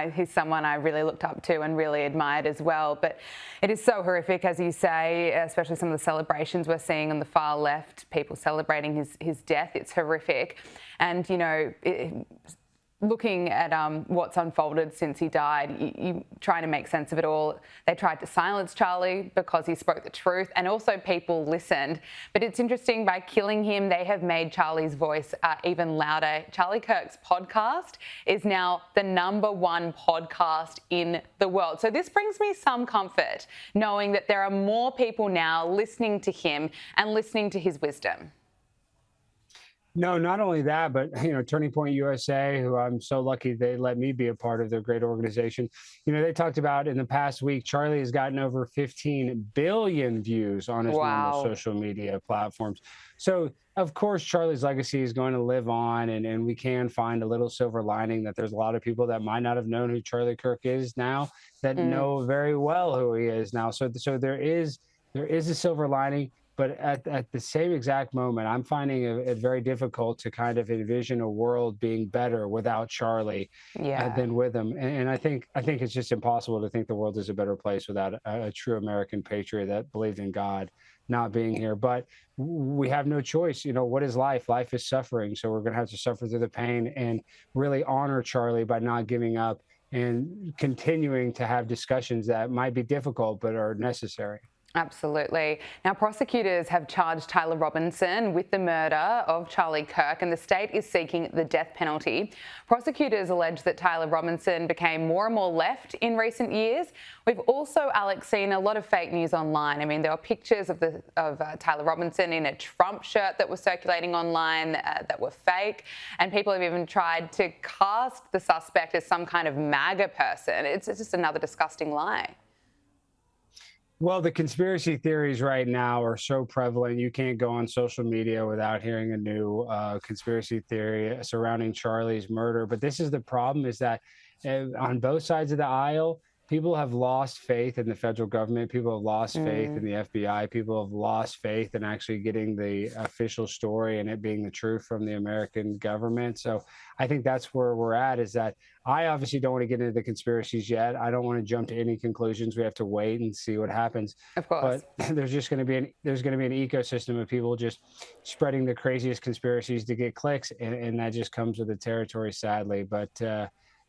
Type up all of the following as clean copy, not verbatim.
He's someone I really looked up to and really admired as well. But it is so horrific, as you say, especially some of the celebrations we're seeing on the far left, people celebrating his death. It's horrific. And, you know, looking at what's unfolded since he died, you trying to make sense of it all. They tried to silence Charlie because he spoke the truth, and also people listened. But it's interesting, by killing him, they have made Charlie's voice even louder. Charlie Kirk's podcast is now the #1 podcast in the world. So this brings me some comfort, knowing that there are more people now listening to him and listening to his wisdom. No, not only that, but, you know, Turning Point USA, who I'm so lucky they let me be a part of their great organization. You know, they talked about in the past week, Charlie has gotten over 15 billion views on his normal social media platforms. So, of course, Charlie's legacy is going to live on, and we can find a little silver lining that there's a lot of people that might not have known who Charlie Kirk is now that know very well who he is now. So there is a silver lining. But at the same exact moment, I'm finding it very difficult to kind of envision a world being better without Charlie than with him. And I think it's just impossible to think the world is a better place without a true American patriot that believed in God not being here. But we have no choice. You know, what is life? Life is suffering. So we're going to have to suffer through the pain and really honor Charlie by not giving up and continuing to have discussions that might be difficult but are necessary. Absolutely. Now, prosecutors have charged Tyler Robinson with the murder of Charlie Kirk, and the state is seeking the death penalty. Prosecutors allege that Tyler Robinson became more and more left in recent years. We've also, Alex, seen a lot of fake news online. I mean, there were pictures of Tyler Robinson in a Trump shirt that was circulating online that were fake, and people have even tried to cast the suspect as some kind of MAGA person. It's just another disgusting lie. Well, the conspiracy theories right now are so prevalent. You can't go on social media without hearing a new conspiracy theory surrounding Charlie's murder. But this is the problem, is that on both sides of the aisle, people have lost faith in the federal government. People have lost faith in the FBI. People have lost faith in actually getting the official story and it being the truth from the American government. So I think that's where we're at, is that I obviously don't want to get into the conspiracies yet. I don't want to jump to any conclusions. We have to wait and see what happens. Of course. But there's just going to be an ecosystem of people just spreading the craziest conspiracies to get clicks. And that just comes with the territory, sadly. But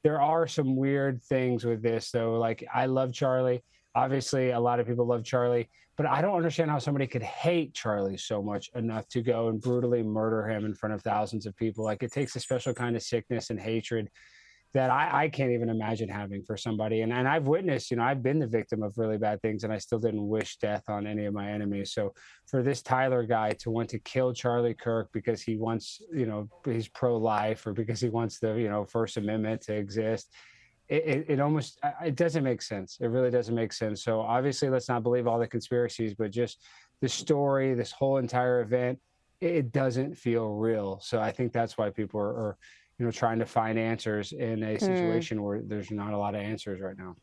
there are some weird things with this, though. Like, I love Charlie. Obviously, a lot of people love Charlie, but I don't understand how somebody could hate Charlie so much enough to go and brutally murder him in front of thousands of people. Like, it takes a special kind of sickness and hatred that I can't even imagine having for somebody. And I've witnessed, you know, I've been the victim of really bad things, and I still didn't wish death on any of my enemies. So for this Tyler guy to want to kill Charlie Kirk because he wants, you know, he's pro-life, or because he wants the, you know, First Amendment to exist, it almost, it doesn't make sense. It really doesn't make sense. So obviously, let's not believe all the conspiracies, but just the story, this whole entire event, it doesn't feel real. So I think that's why people are you know, trying to find answers in a situation where there's not a lot of answers right now.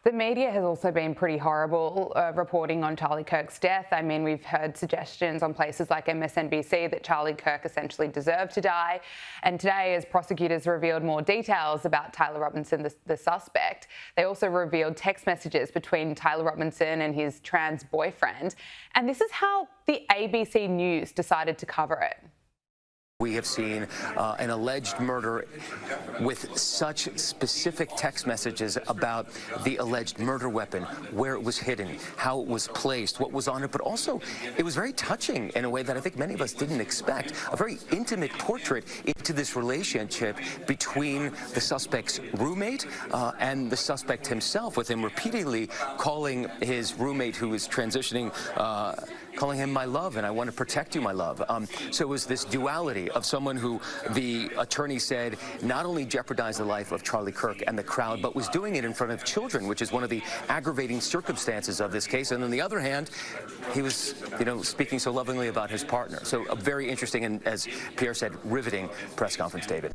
The media has also been pretty horrible reporting on Charlie Kirk's death. I mean, we've heard suggestions on places like MSNBC that Charlie Kirk essentially deserved to die. And today, as prosecutors revealed more details about Tyler Robinson, the suspect, they also revealed text messages between Tyler Robinson and his trans boyfriend. And this is how the ABC News decided to cover it. We have seen an alleged murder with such specific text messages about the alleged murder weapon, where it was hidden, how it was placed, what was on it, but also it was very touching in a way that I think many of us didn't expect. A very intimate portrait into this relationship between the suspect's roommate and the suspect himself, with him repeatedly calling his roommate, who is transitioning, calling him my love, and I want to protect you, my love. So it was this duality of someone who the attorney said not only jeopardized the life of Charlie Kirk and the crowd, but was doing it in front of children, which is one of the aggravating circumstances of this case. And on the other hand, he was, you know, speaking so lovingly about his partner. So a very interesting and, as Pierre said, riveting press conference, David.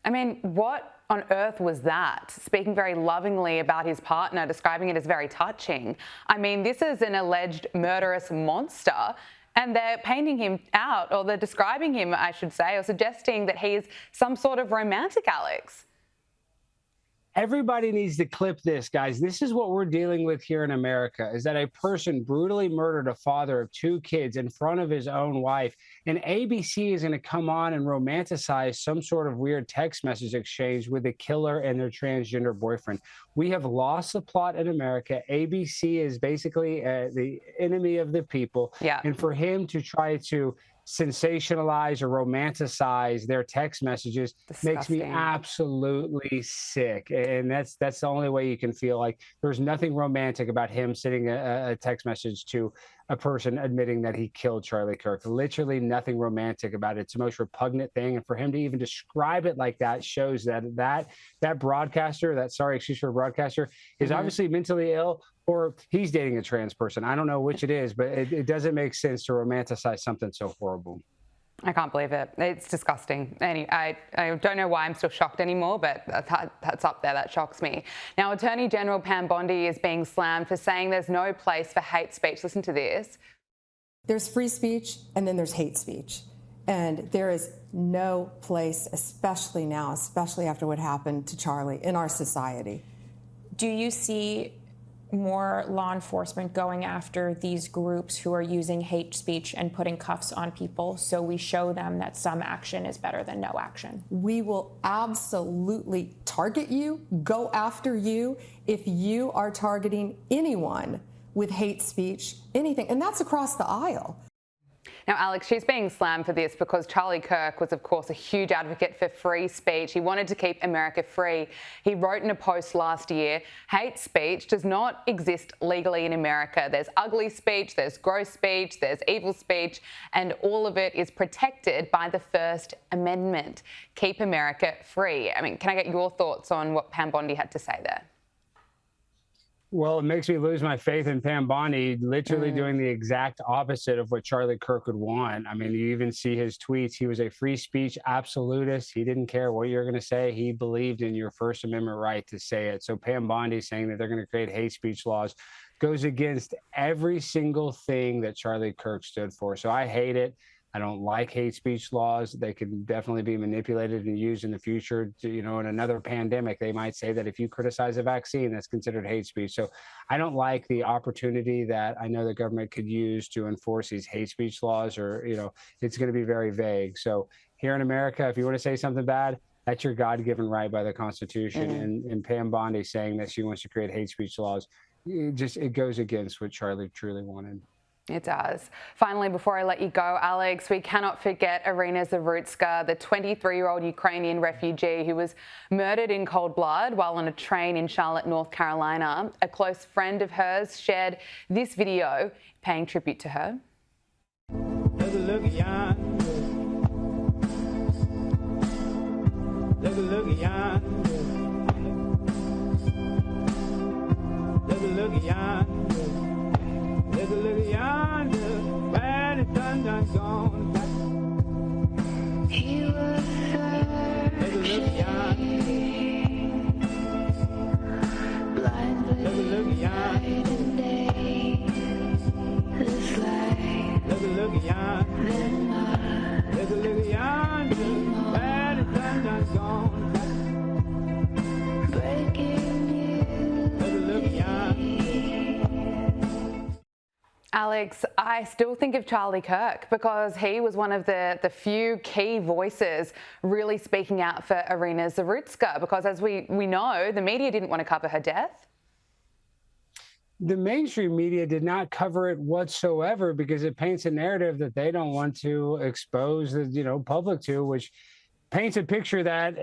I mean, what on earth was that? Speaking very lovingly about his partner, describing it as very touching. I mean, this is an alleged murderous monster, and they're painting him out, or they're describing him, I should say, or suggesting that he is some sort of romantic, Alex. everybody needs to clip this, guys. This is what we're dealing with here in America, is that a person brutally murdered a father of 2 kids in front of his own wife. And ABC is going to come on and romanticize some sort of weird text message exchange with the killer and their transgender boyfriend. We have lost the plot in America. ABC is basically the enemy of the people. Yeah. And for him to try to sensationalize or romanticize their text messages makes me absolutely sick. And that's the only way you can feel like there's nothing romantic about him sending a text message to a person admitting that he killed Charlie Kirk. Literally nothing romantic about it. It's the most repugnant thing. And for him to even describe it like that shows that broadcaster, broadcaster, is obviously mentally ill, or he's dating a trans person. I don't know which it is, but it doesn't make sense to romanticize something so horrible. I can't believe it. It's disgusting. I don't know why I'm still shocked anymore, but that's up there. That shocks me. Now, Attorney General Pam Bondi is being slammed for saying there's no place for hate speech. Listen to this. There's free speech and then there's hate speech. And there is no place, especially now, especially after what happened to Charlie, in our society. Do you see more law enforcement going after these groups who are using hate speech and putting cuffs on people, so we show them that some action is better than no action? We will absolutely target you, go after you, if you are targeting anyone with hate speech, anything, and that's across the aisle. Now, Alex, she's being slammed for this because Charlie Kirk was, of course, a huge advocate for free speech. He wanted to keep America free. He wrote in a post last year, hate speech does not exist legally in America. There's ugly speech, there's gross speech, there's evil speech, and all of it is protected by the First Amendment. Keep America free. I mean, can I get your thoughts on what Pam Bondi had to say there? Well, it makes me lose my faith in Pam Bondi, literally doing the exact opposite of what Charlie Kirk would want. I mean, you even see his tweets. He was a free speech absolutist. He didn't care what you're going to say. He believed in your First Amendment right to say it. So Pam Bondi saying that they're going to create hate speech laws goes against every single thing that Charlie Kirk stood for. So I hate it. I don't like hate speech laws. They can definitely be manipulated and used in the future. In another pandemic, they might say that if you criticize a vaccine, that's considered hate speech. So I don't like the opportunity that I know the government could use to enforce these hate speech laws, or, it's going to be very vague. So here in America, if you want to say something bad, that's your God-given right by the Constitution. And Pam Bondi saying that she wants to create hate speech laws, it goes against what Charlie truly wanted. It does. Finally, before I let you go, Alex, we cannot forget Irina Zarutska, the 23-year-old Ukrainian refugee who was murdered in cold blood while on a train in Charlotte, North Carolina. A close friend of hers shared this video paying tribute to her. Look at yonder. Look at yonder. Look at yonder. Look at yonder, where the sun done gone. He was look at yonder. Look at yonder. Look at yonder. Look at yonder, where the sun done gone. Breaking news. Look at yonder. Alex, I still think of Charlie Kirk because he was one of the few key voices really speaking out for Irina Zarutska, because as we know, the media didn't want to cover her death. The mainstream media did not cover it whatsoever because it paints a narrative that they don't want to expose the public to, which paints a picture that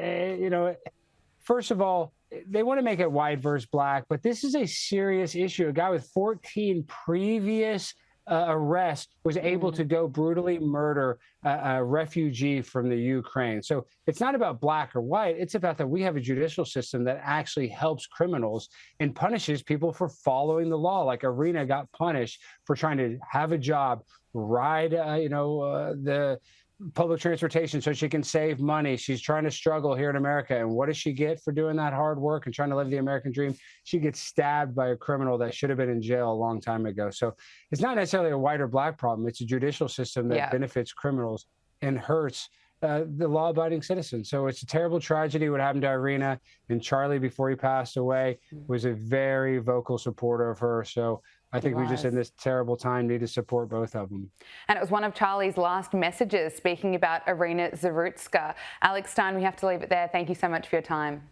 first of all, they want to make it white versus black, but this is a serious issue. A guy with 14 previous arrests was able to go brutally murder a refugee from the Ukraine. So it's not about black or white. It's about that we have a judicial system that actually helps criminals and punishes people for following the law. Like Irina got punished for trying to have a job, ride, the public transportation so she can save money. She's trying to struggle here in America. And what does she get for doing that hard work and trying to live the American dream? She gets stabbed by a criminal that should have been in jail a long time ago. So it's not necessarily a white or black problem. It's a judicial system that benefits criminals and hurts the law-abiding citizen. So it's a terrible tragedy what happened to Irina, and Charlie, before he passed away, was a very vocal supporter of her. So I think we just in this terrible time need to support both of them. And it was one of Charlie's last messages speaking about Irina Zarutska. Alex Stein, we have to leave it there. Thank you so much for your time.